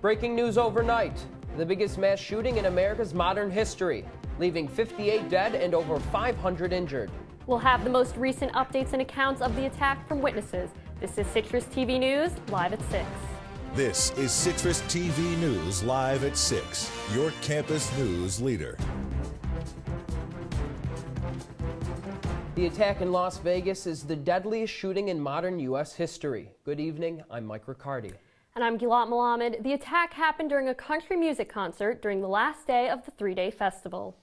Breaking news overnight. The biggest mass shooting in America's modern history, leaving 58 dead and over 500 injured. We'll have the most recent updates and accounts of the attack from witnesses. This is Citrus TV News, live at 6. This is Citrus TV News, live at 6, your campus news leader. The attack in Las Vegas is the deadliest shooting in modern U.S. history. Good evening, I'm Mike Riccardi. And I'm Gilat Melamed. The attack happened during a country music concert during the last day of the three-day festival.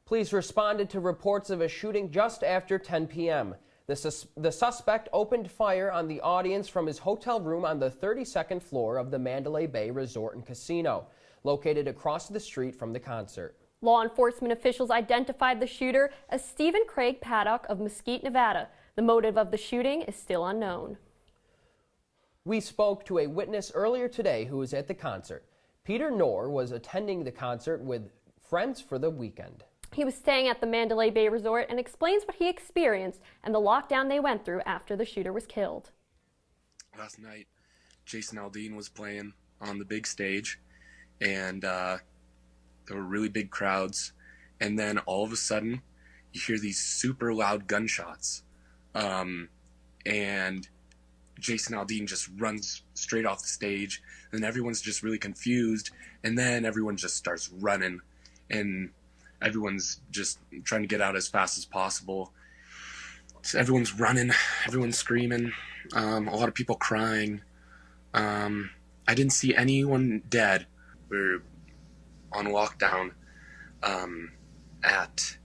Police responded to reports of a shooting just after 10 p.m. The suspect opened fire on the audience from his hotel room on the 32nd floor of the Mandalay Bay Resort and Casino, located across the street from the concert. Law enforcement officials identified the shooter as Stephen Craig Paddock of Mesquite, Nevada. The motive of the shooting is still unknown. We spoke to a witness earlier today who was at the concert. Peter Knorr was attending the concert with friends for the weekend. He was staying at the Mandalay Bay Resort and explains what he experienced and the lockdown they went through after the shooter was killed. Last night, Jason Aldean was playing on the big stage, and there were really big crowds, and then all of a sudden, you hear these super loud gunshots. And Jason Aldean just runs straight off the stage, and everyone's just really confused, and then everyone just starts running, and everyone's just trying to get out as fast as possible. So everyone's running, everyone's screaming, a lot of people crying. I didn't see anyone dead. We're on lockdown at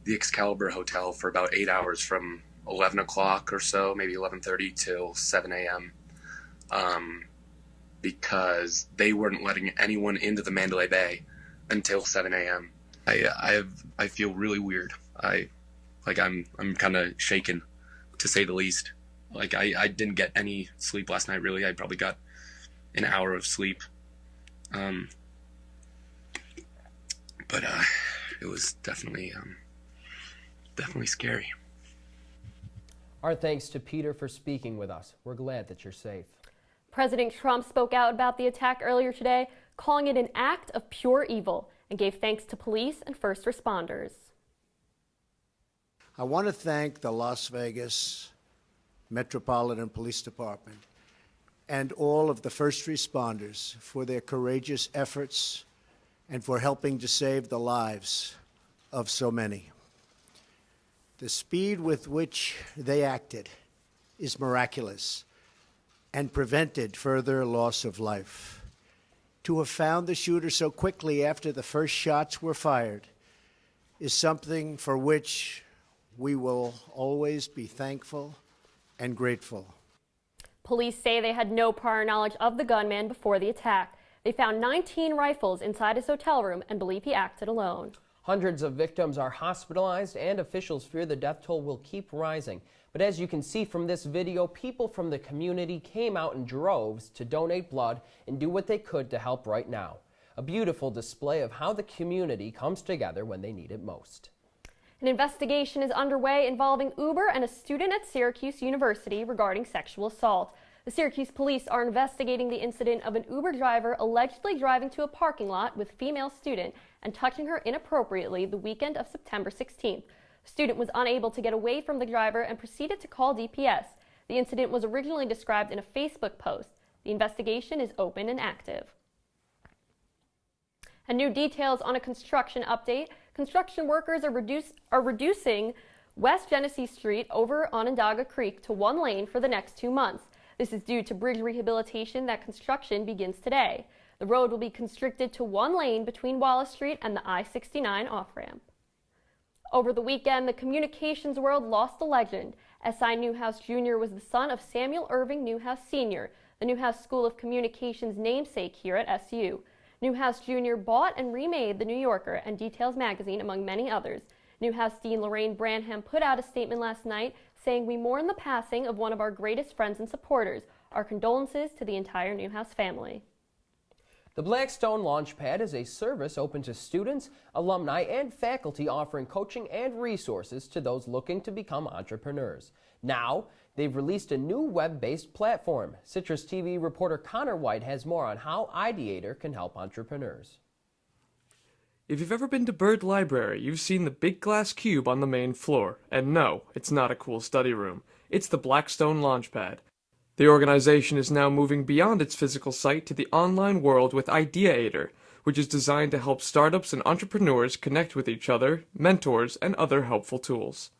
the Excelsior Hotel for about 8 hours, from 11 o'clock or so, maybe 11:30 till 7 a.m. Because they weren't letting anyone into the Mandalay Bay until 7 a.m. I feel really weird. I'm kind of shaken, to say the least. Like I didn't get any sleep last night, really. I probably got an hour of sleep. But it was definitely scary. Our thanks to Peter for speaking with us. We're glad that you're safe. President Trump spoke out about the attack earlier today, calling it an act of pure evil, and gave thanks to police and first responders. I want to thank the Las Vegas Metropolitan Police Department and all of the first responders for their courageous efforts and for helping to save the lives of so many. The speed with which they acted is miraculous and prevented further loss of life. To have found the shooter so quickly after the first shots were fired is something for which we will always be thankful and grateful. Police say they had no prior knowledge of the gunman before the attack. They found 19 rifles inside his hotel room and believe he acted alone. Hundreds of victims are hospitalized, and officials fear the death toll will keep rising. But as you can see from this video, people from the community came out in droves to donate blood and do what they could to help right now. A beautiful display of how the community comes together when they need it most. An investigation is underway involving Uber and a student at Syracuse University regarding sexual assault. The Syracuse police are investigating the incident of an Uber driver allegedly driving to a parking lot with a female student and touching her inappropriately the weekend of September 16th. The student was unable to get away from the driver and proceeded to call DPS. The incident was originally described in a Facebook post. The investigation is open and active. And new details on a construction update. Construction workers are reducing West Genessee Street over Onondaga Creek to one lane for the next 2 months. This is due to bridge rehabilitation that construction begins today. The road will be constricted to one lane between Wallace Street and the I-69 off-ramp. Over the weekend, the communications world lost a legend. S.I. Newhouse Jr. was the son of Samuel Irving Newhouse Sr., the Newhouse School of Communications namesake here at SU. Newhouse Jr. bought and remade The New Yorker and Details magazine, among many others. Newhouse Dean Lorraine Branham put out a statement last night saying, "We mourn the passing of one of our greatest friends and supporters. Our condolences to the entire Newhouse family." The Blackstone Launchpad is a service open to students, alumni, and faculty, offering coaching and resources to those looking to become entrepreneurs. Now, They've released a new web-based platform. CitrusTV reporter Conor Wight has more on how Ideator can help entrepreneurs. If you've ever been to Bird Library, you've seen the big glass cube on the main floor. And no, it's not a cool study room. It's the Blackstone Launchpad. The organization is now moving beyond its physical site to the online world with Ideator, which is designed to help startups and entrepreneurs connect with each other, mentors, and other helpful tools.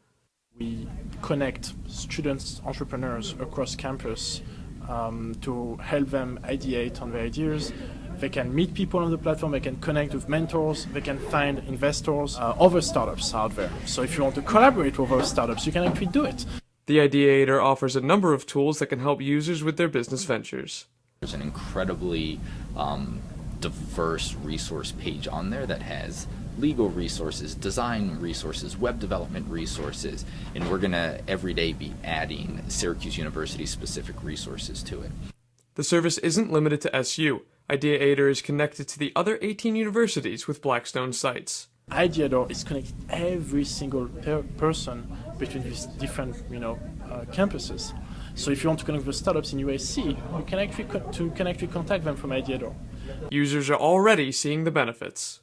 We connect students, entrepreneurs across campus to help them ideate on their ideas. They can meet people on the platform, they can connect with mentors, they can find investors, other startups out there. So if you want to collaborate with other startups, you can actually do it. The Ideator offers a number of tools that can help users with their business ventures. There's an incredibly diverse resource page on there that has legal resources, design resources, web development resources, and we're going to every day be adding Syracuse University specific resources to it. The service isn't limited to SU. Ideator is connected to the other 18 universities with Blackstone sites. Ideator is connecting every single person between these different, campuses. So if you want to connect with startups in USC, you can actually contact them from Ideator. Users are already seeing the benefits.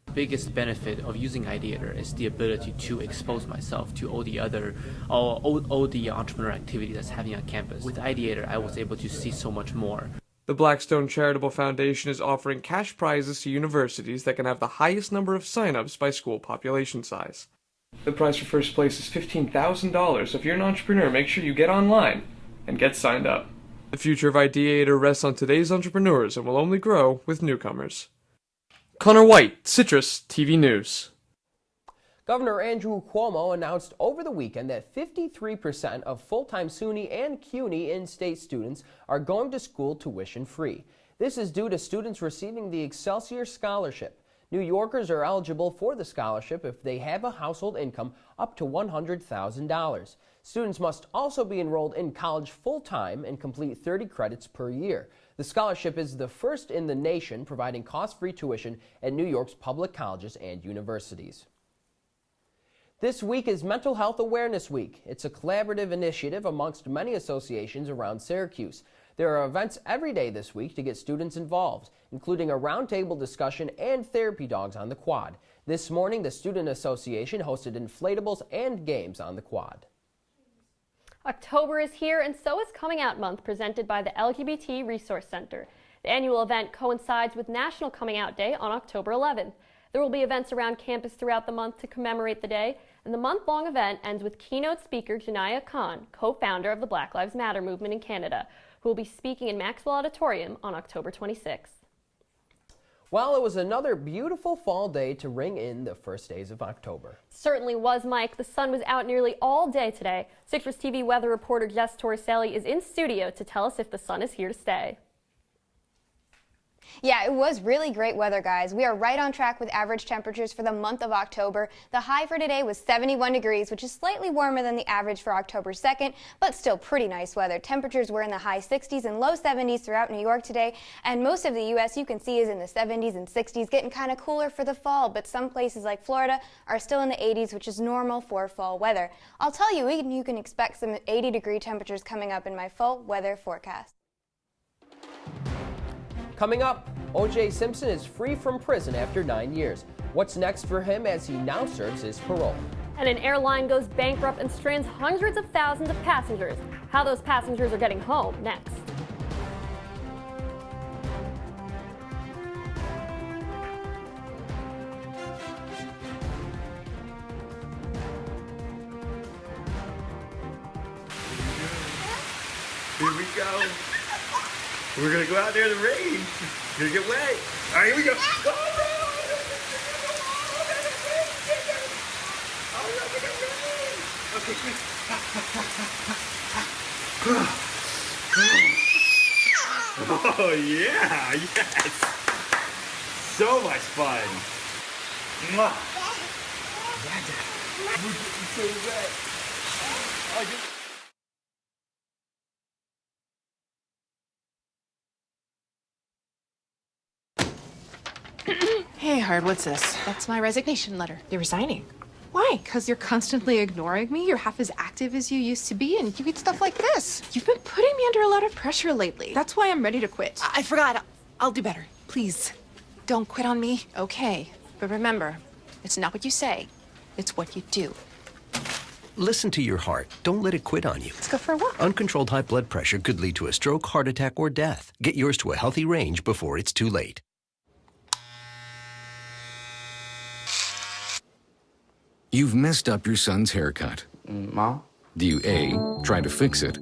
The biggest benefit of using Ideator is the ability to expose myself to all the entrepreneur activity that's happening on campus. With Ideator, I was able to see so much more. The Blackstone Charitable Foundation is offering cash prizes to universities that can have the highest number of sign-ups by school population size. The prize for first place is $15,000, so if you're an entrepreneur, make sure you get online and get signed up. The future of Ideator rests on today's entrepreneurs and will only grow with newcomers. Conor Wight, CitrusTV News. Governor Andrew Cuomo announced over the weekend that 53% of full-time SUNY and CUNY in-state students are going to school tuition-free. This is due to students receiving the Excelsior Scholarship. New Yorkers are eligible for the scholarship if they have a household income up to $100,000. Students must also be enrolled in college full-time and complete 30 credits per year. The scholarship is the first in the nation providing cost-free tuition at New York's public colleges and universities. This week is Mental Health Awareness Week. It's a collaborative initiative amongst many associations around Syracuse. There are events every day this week to get students involved, including a roundtable discussion and therapy dogs on the quad. This morning, the Student Association hosted inflatables and games on the quad. October is here, and so is Coming Out Month, presented by the LGBT Resource Center. The annual event coincides with National Coming Out Day on October 11th. There will be events around campus throughout the month to commemorate the day, and the month-long event ends with keynote speaker Janiyah Khan, co-founder of the Black Lives Matter movement in Canada, who will be speaking in Maxwell Auditorium on October 26th. Well, it was another beautiful fall day to ring in the first days of October. Certainly was, Mike. The sun was out nearly all day today. Citrus TV weather reporter Jessica Torricelli is in studio to tell us if the sun is here to stay. Yeah, it was really great weather, guys. We are right on track with average temperatures for the month of October. The high for today was 71 degrees, which is slightly warmer than the average for October 2nd, but still pretty nice weather. Temperatures were in the high 60s and low 70s throughout New York today, and most of the U.S. you can see is in the 70s and 60s, getting kind of cooler for the fall, but some places like Florida are still in the 80s, which is normal for fall weather. I'll tell you, you can expect some 80-degree temperatures coming up in my fall weather forecast. Coming up, O.J. Simpson is free from prison after 9 years. What's next for him as he now serves his parole? And an airline goes bankrupt and strands hundreds of thousands of passengers. How those passengers are getting home next. Here we go. We're gonna go out there in the rain. You're gonna get wet. All right, here we go. Okay, quick. Oh yeah, yes. So much fun. Mwah. Yeah, Dad. We're getting so wet. Oh, Hey, Hard, what's this? That's my resignation letter. You're resigning? Why? Because you're constantly ignoring me. You're half as active as you used to be, and you eat stuff like this. You've been putting me under a lot of pressure lately. That's why I'm ready to quit. I forgot. I'll do better. Please, don't quit on me. Okay. But remember, it's not what you say. It's what you do. Listen to your heart. Don't let it quit on you. Let's go for a walk. Uncontrolled high blood pressure could lead to a stroke, heart attack, or death. Get yours to a healthy range before it's too late. You've messed up your son's haircut. Mom? Do you A, try to fix it?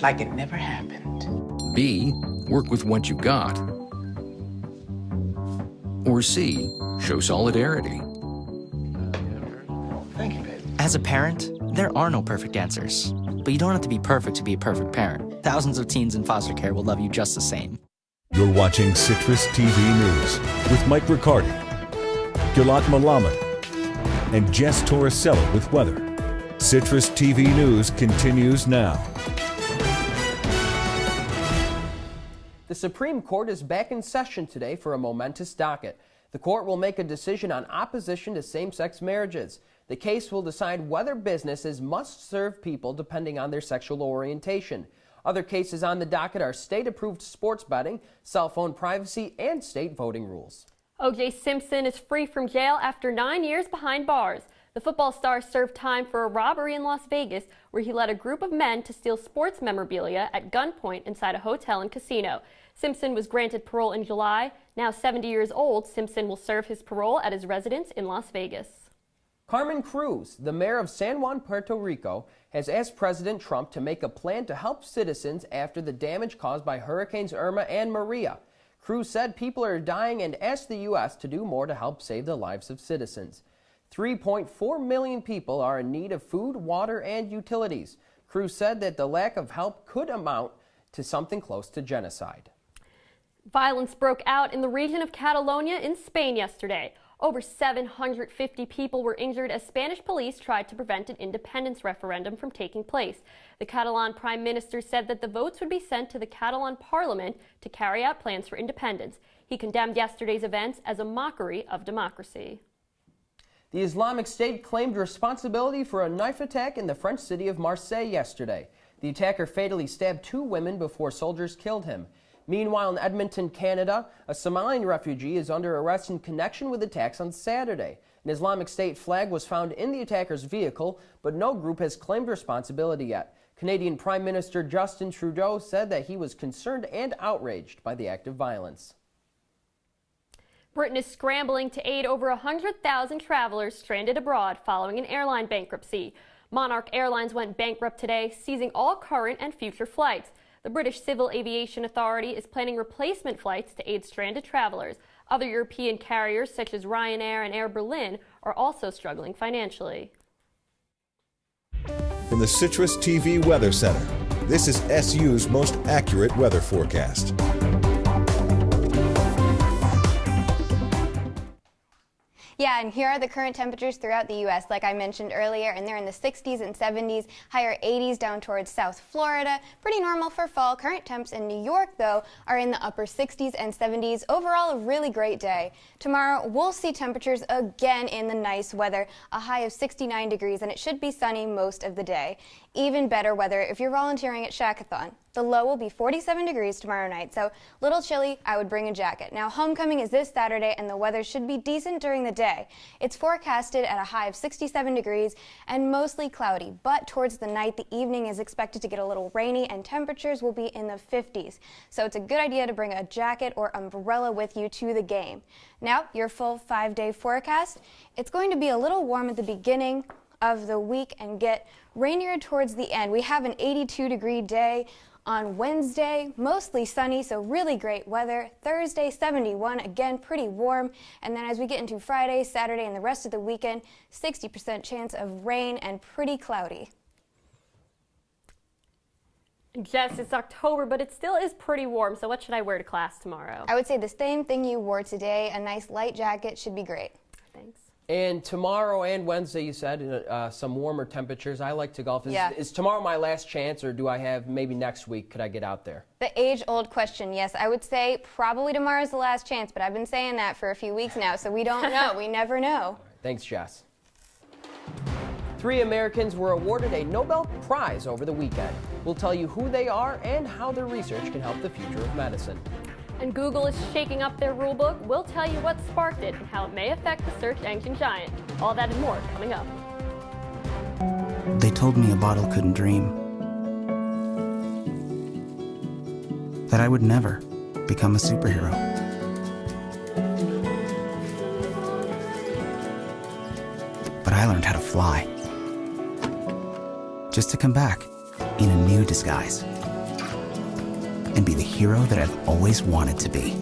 Like it never happened. B, work with what you got? Or C, show solidarity? Thank you, baby. As a parent, there are no perfect answers. But you don't have to be perfect to be a perfect parent. Thousands of teens in foster care will love you just the same. You're watching Citrus TV News with Mike Riccardi, Gilat Melamed, and Jess Torricelli with weather. Citrus TV News continues now. The Supreme Court is back in session today for a momentous docket. The court will make a decision on opposition to same-sex marriages. The case will decide whether businesses must serve people depending on their sexual orientation. Other cases on the docket are state-approved sports betting, cell phone privacy, and state voting rules. O.J. Simpson is free from jail after 9 years behind bars. The football star served time for a robbery in Las Vegas where he led a group of men to steal sports memorabilia at gunpoint inside a hotel and casino. Simpson was granted parole in July. Now 70 years old, Simpson will serve his parole at his residence in Las Vegas. Carmen Cruz, the mayor of San Juan, Puerto Rico, has asked President Trump to make a plan to help citizens after the damage caused by Hurricanes Irma and Maria. Cruz said people are dying and asked the U.S. to do more to help save the lives of citizens. 3.4 million people are in need of food, water, and utilities. Cruz said that the lack of help could amount to something close to genocide. Violence broke out in the region of Catalonia in Spain yesterday. Over 750 people were injured as Spanish police tried to prevent an independence referendum from taking place. The Catalan Prime Minister said that the votes would be sent to the Catalan Parliament to carry out plans for independence. He condemned yesterday's events as a mockery of democracy. The Islamic State claimed responsibility for a knife attack in the French city of Marseille yesterday. The attacker fatally stabbed 2 women before soldiers killed him. Meanwhile, in Edmonton, Canada, a Somalian refugee is under arrest in connection with attacks on Saturday. An Islamic State flag was found in the attacker's vehicle, but no group has claimed responsibility yet. Canadian Prime Minister Justin Trudeau said that he was concerned and outraged by the act of violence. Britain is scrambling to aid over 100,000 travelers stranded abroad following an airline bankruptcy. Monarch Airlines went bankrupt today, seizing all current and future flights. The British Civil Aviation Authority is planning replacement flights to aid stranded travelers. Other European carriers, such as Ryanair and Air Berlin, are also struggling financially. From the Citrus TV Weather Center, this is SU's most accurate weather forecast. Yeah, and here are the current temperatures throughout the U.S. like I mentioned earlier, and they're in the 60s and 70s, higher 80s down towards South Florida. Pretty normal for fall. Current temps in New York, though, are in the upper 60s and 70s. Overall, a really great day. Tomorrow, we'll see temperatures again in the nice weather, a high of 69 degrees, and it should be sunny most of the day. Even better weather if you're volunteering at Shackathon. The low will be 47 degrees tomorrow night, so a little chilly. I would bring a jacket. Now, homecoming is this Saturday, and the weather should be decent during the day. It's forecasted at a high of 67 degrees and mostly cloudy, but towards the night, the evening is expected to get a little rainy, and temperatures will be in the 50s. So it's a good idea to bring a jacket or umbrella with you to the game. Now, your full 5-day forecast. It's going to be a little warm at the beginning of the week and get rainier towards the end. We have an 82-degree day on Wednesday, mostly sunny, so really great weather. Thursday, 71, again, pretty warm. And then as we get into Friday, Saturday, and the rest of the weekend, 60% chance of rain and pretty cloudy. Jess, it's October, but it still is pretty warm, so what should I wear to class tomorrow? I would say the same thing you wore today. A nice light jacket should be great. Thanks. And tomorrow and Wednesday, you said, some warmer temperatures. I like to golf. Is tomorrow my last chance, or do I have maybe next week? Could I get out there? The age-old question, yes. I would say probably tomorrow's the last chance, but I've been saying that for a few weeks now, so we don't know. We never know. Thanks, Jess. 3 Americans were awarded a Nobel Prize over the weekend. We'll tell you who they are and how their research can help the future of medicine. And Google is shaking up their rulebook. We'll tell you what sparked it and how it may affect the search engine giant. All that and more coming up. They told me a bottle couldn't dream. That I would never become a superhero. But I learned how to fly. Just to come back in a new disguise. And be the hero that I've always wanted to be.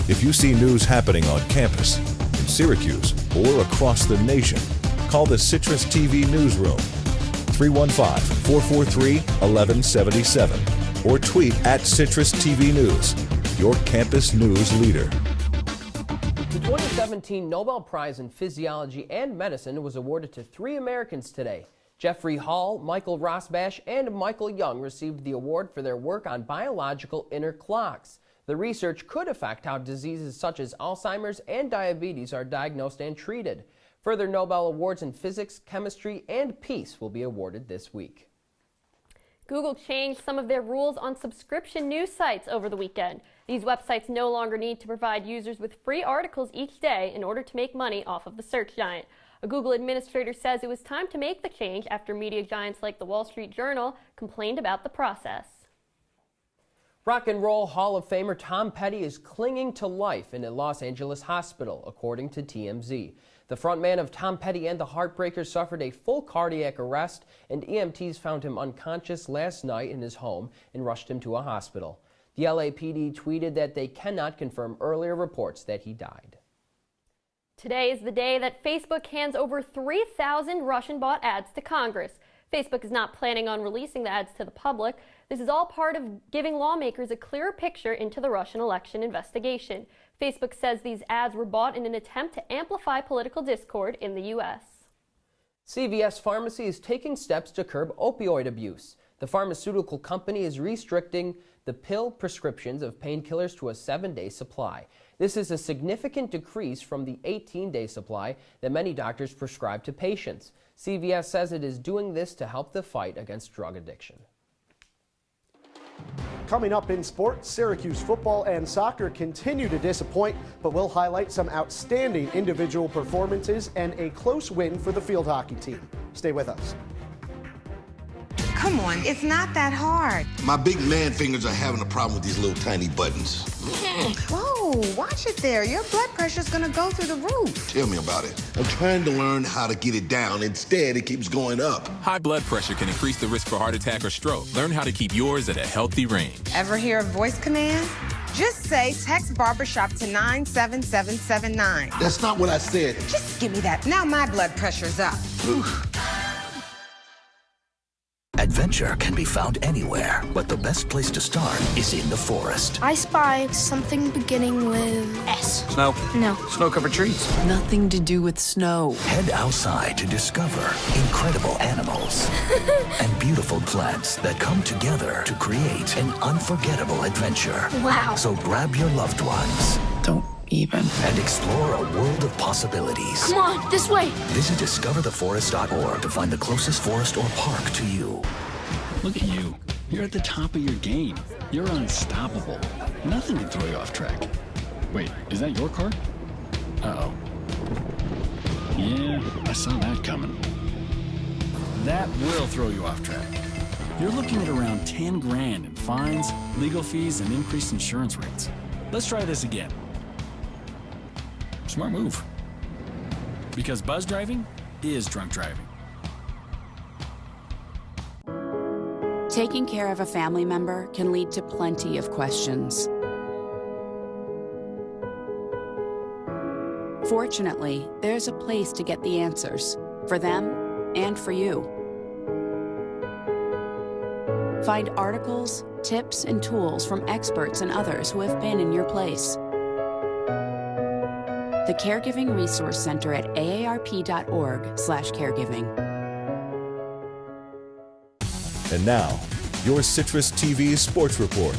If you see news happening on campus, in Syracuse, or across the nation, call the CitrusTV newsroom, 315-443-1177, or tweet at CitrusTV News, your campus news leader. The 2017 Nobel Prize in Physiology and Medicine was awarded to 3 Americans today. Jeffrey Hall, Michael Rosbash, and Michael Young received the award for their work on biological inner clocks. The research could affect how diseases such as Alzheimer's and diabetes are diagnosed and treated. Further Nobel Awards in physics, chemistry, and peace will be awarded this week. Google changed some of their rules on subscription news sites over the weekend. These websites no longer need to provide users with free articles each day in order to make money off of the search giant. A Google administrator says it was time to make the change after media giants like the Wall Street Journal complained about the process. Rock and Roll Hall of Famer Tom Petty is clinging to life in a Los Angeles hospital, according to TMZ. The frontman of Tom Petty and the Heartbreakers suffered a full cardiac arrest, and EMTs found him unconscious last night in his home and rushed him to a hospital. The LAPD tweeted that they cannot confirm earlier reports that he died. Today is the day that Facebook hands over 3,000 Russian-bought ads to Congress. Facebook is not planning on releasing the ads to the public. This is all part of giving lawmakers a clearer picture into the Russian election investigation. Facebook says these ads were bought in an attempt to amplify political discord in the U.S. CVS Pharmacy is taking steps to curb opioid abuse. The pharmaceutical company is restricting the pill prescriptions of painkillers to a 7-day supply. This is a significant decrease from the 18-day supply that many doctors prescribe to patients. CVS says it is doing this to help the fight against drug addiction. Coming up in sports, Syracuse football and soccer continue to disappoint, but we'll highlight some outstanding individual performances and a close win for the field hockey team. Stay with us. Come on, it's not that hard. My big man fingers are having a problem with these little tiny buttons. Whoa, watch it there. Your blood pressure's gonna go through the roof. Tell me about it. I'm trying to learn how to get it down. Instead, it keeps going up. High blood pressure can increase the risk for heart attack or stroke. Learn how to keep yours at a healthy range. Ever hear a voice command? Just say text barbershop to 97779. That's not what I said. Just give me that. Now my blood pressure's up. Adventure can be found anywhere, but the best place to start is in the forest. I spy something beginning with S. Snow? No. Snow-covered trees. Nothing to do with snow. Head outside to discover incredible animals and beautiful plants that come together to create an unforgettable adventure. Wow. So grab your loved ones. Don't even. And explore a world of possibilities. Come on, this way. Visit discovertheforest.org to find the closest forest or park to you. Look at you. You're at the top of your game. You're unstoppable. Nothing can throw you off track. Wait, is that your car? Uh-oh. Yeah, I saw that coming. That will throw you off track. You're looking at around 10 grand in fines, legal fees, and increased insurance rates. Let's try this again. Smart move. Because buzz driving is drunk driving. Taking care of a family member can lead to plenty of questions. Fortunately, there's a place to get the answers, for them and for you. Find articles, tips, and tools from experts and others who have been in your place. The Caregiving Resource Center at aarp.org/caregiving. And now, your Citrus TV Sports Report.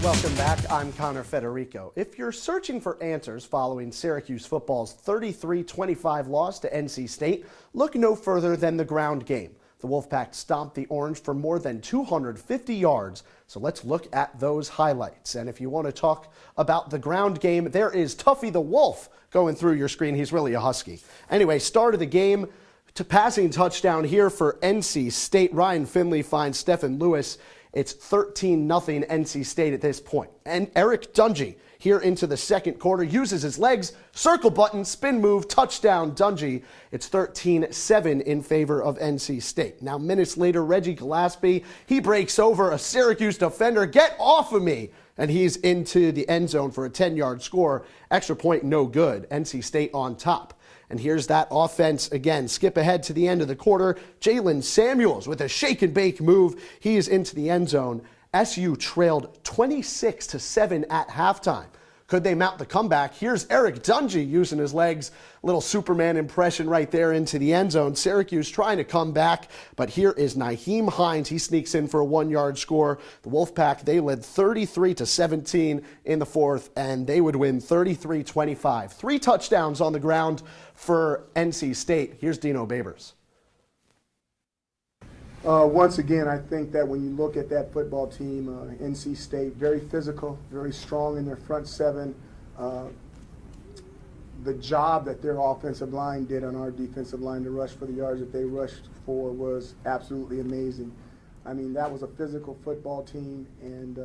Welcome back. I'm Connor Federico. If you're searching for answers following Syracuse football's 33-25 loss to NC State, look no further than the ground game. The Wolfpack stomped the Orange for more than 250 yards, so let's look at those highlights. And if you want to talk about the ground game, there is Tuffy the Wolf going through your screen. He's really a Husky. Anyway, start of the game, to passing touchdown here for NC State. Ryan Finley finds Stephen Lewis. It's 13-0 NC State at this point. And Eric Dungy here into the second quarter uses his legs, circle button, spin move, touchdown Dungy. It's 13-7 in favor of NC State. Now minutes later, Reggie Gillespie, he breaks over a Syracuse defender. Get off of me! And he's into the end zone for a 10-yard score. Extra point, no good. NC State on top. And here's that offense again. Skip ahead to the end of the quarter. Jalen Samuels with a shake and bake move. He is into the end zone. SU trailed 26-7 at halftime. Could they mount the comeback? Here's Eric Dungy using his legs. Little Superman impression right there into the end zone. Syracuse trying to come back, but here is Nyheim Hines. He sneaks in for a 1-yard score. The Wolfpack, they led 33-17 in the fourth, and they would win 33-25. 3 touchdowns on the ground for NC State. Here's Dino Babers. Once again, I think that when you look at that football team, NC State, very physical, very strong in their front seven. The job that their offensive line did on our defensive line to rush for the yards that they rushed for was absolutely amazing. I mean, that was a physical football team, and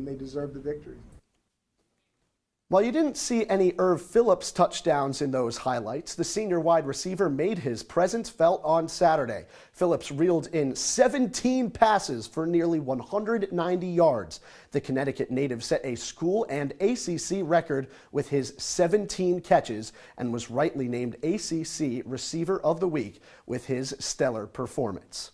they deserved the victory. While you didn't see any Irv Phillips touchdowns in those highlights, the senior wide receiver made his presence felt on Saturday. Phillips reeled in 17 passes for nearly 190 yards. The Connecticut native set a school and ACC record with his 17 catches and was rightly named ACC Receiver of the Week with his stellar performance.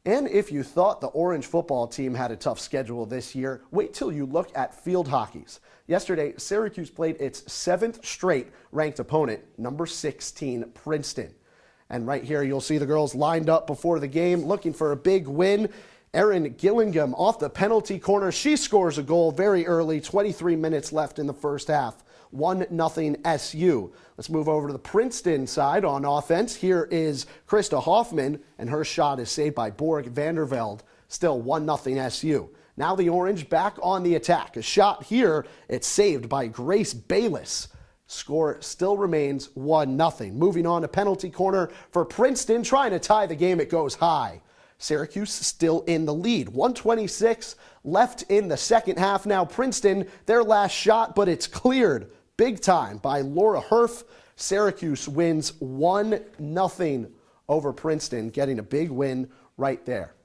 And if you thought the Orange football team had a tough schedule this year, wait till you look at field hockey's. Yesterday, Syracuse played its 7th straight ranked opponent, number 16, Princeton. And right here, you'll see the girls lined up before the game, looking for a big win. Erin Gillingham off the penalty corner. She scores a goal very early, 23 minutes left in the first half. 1-0 SU. Let's move over to the Princeton side on offense. Here is Krista Hoffman, and her shot is saved by Borg Vandervelde. Still 1-0 SU. Now the Orange back on the attack. A shot here, it's saved by Grace Bayless. Score still remains 1-0. Moving on to penalty corner for Princeton, trying to tie the game. It goes high. Syracuse still in the lead. 1:26 left in the second half. Now Princeton, their last shot, but it's cleared big time by Laura Herf. Syracuse wins 1-0 over Princeton, getting a big win right there.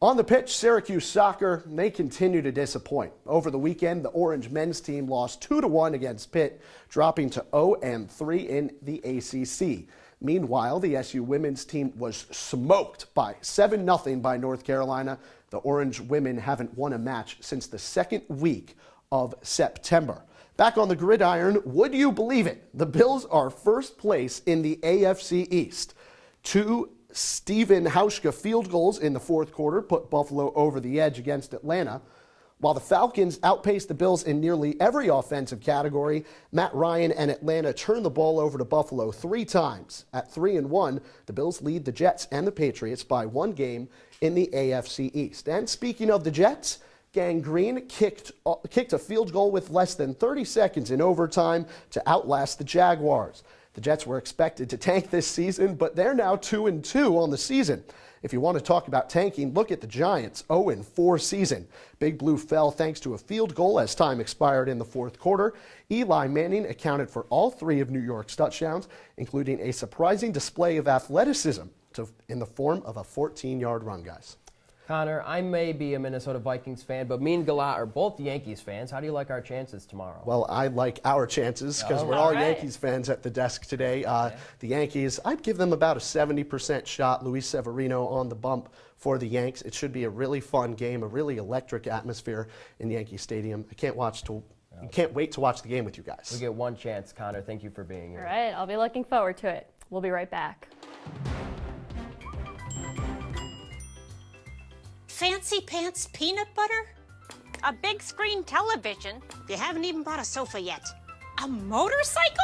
On the pitch, Syracuse soccer, they continue to disappoint. Over the weekend, the Orange men's team lost 2-1 against Pitt, dropping to 0-3 in the ACC. Meanwhile, the SU women's team was smoked by 7-0 by North Carolina. The Orange women haven't won a match since the second week of September. Back on the gridiron, would you believe it? The Bills are first place in the AFC East. 2 Steven Hauschka field goals in the fourth quarter put Buffalo over the edge against Atlanta. While the Falcons outpaced the Bills in nearly every offensive category, Matt Ryan and Atlanta turned the ball over to Buffalo 3 times. At 3-1, the Bills lead the Jets and the Patriots by 1 game in the AFC East. And speaking of the Jets, Gang Green kicked a field goal with less than 30 seconds in overtime to outlast the Jaguars. The Jets were expected to tank this season, but they're now 2-2 on the season. If you want to talk about tanking, look at the Giants' 0-4 season. Big Blue fell thanks to a field goal as time expired in the fourth quarter. Eli Manning accounted for all 3 of New York's touchdowns, including a surprising display of athleticism in the form of a 14-yard run, guys. Connor, I may be a Minnesota Vikings fan, but me and Gilat are both Yankees fans. How do you like our chances tomorrow? Well, I like our chances because we're all Yankees fans at the desk today. The Yankees, I'd give them about a 70% shot. Luis Severino on the bump for the Yanks. It should be a really fun game, a really electric atmosphere in Yankee Stadium. I can't wait to watch the game with you guys. We get one chance, Connor. Thank you for being here. All right, I'll be looking forward to it. We'll be right back. Fancy pants peanut butter? A big screen television? You haven't even bought a sofa yet. A motorcycle?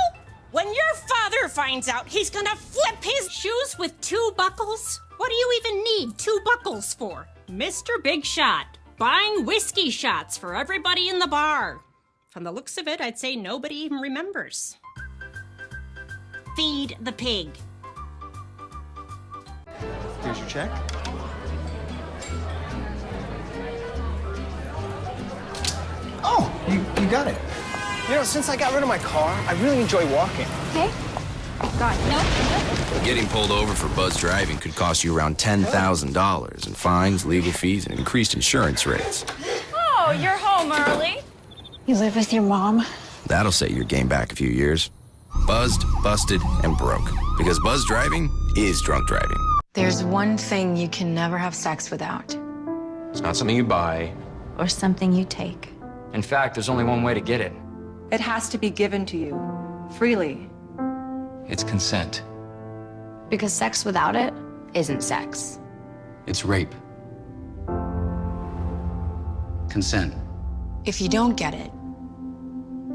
When your father finds out, he's gonna flip his shoes with 2 buckles? What do you even need 2 buckles for? Mr. Big Shot, buying whiskey shots for everybody in the bar. From the looks of it, I'd say nobody even remembers. Feed the pig. Here's your check. Oh, you got it. You know, since I got rid of my car, I really enjoy walking. Okay. God, no. Getting pulled over for buzz driving could cost you around $10,000 in fines, legal fees, and increased insurance rates. Oh, you're home early. You live with your mom? That'll set your game back a few years. Buzzed, busted, and broke. Because buzz driving is drunk driving. There's one thing you can never have sex without. It's not something you buy. Or something you take. In fact, there's only one way to get it. It has to be given to you, freely. It's consent. Because sex without it isn't sex. It's rape. Consent. If you don't get it,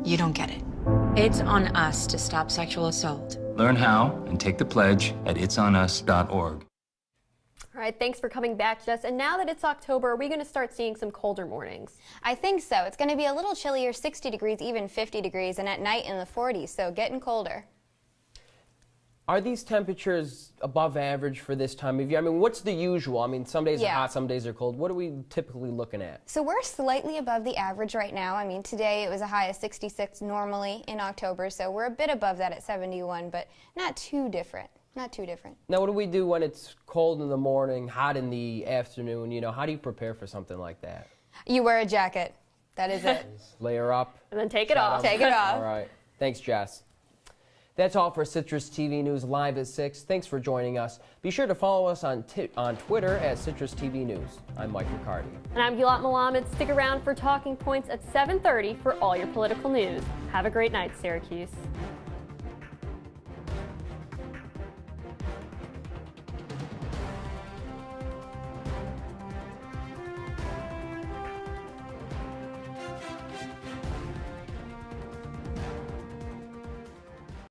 you don't get it. It's on us to stop sexual assault. Learn how and take the pledge at itsonus.org. All right, thanks for coming back, Jess. And now that it's October, are we going to start seeing some colder mornings? I think so. It's going to be a little chillier, 60 degrees, even 50 degrees, and at night in the 40s, so getting colder. Are these temperatures above average for this time of year? I mean, what's the usual? I mean, some days are hot, some days are cold. What are we typically looking at? So we're slightly above the average right now. I mean, today it was a high of 66 normally in October, so we're a bit above that at 71, but not too different. Not too different. Now, what do we do when it's cold in the morning, hot in the afternoon? You know, how do you prepare for something like that? You wear a jacket. That is it. Layer up. And then take it off. Take it off. All right. Thanks, Jess. That's all for Citrus TV News Live at 6. Thanks for joining us. Be sure to follow us on Twitter at CitrusTV News. I'm Mike Riccardi. And I'm Gilat Melamed. Stick around for Talking Points at 7:30 for all your political news. Have a great night, Syracuse.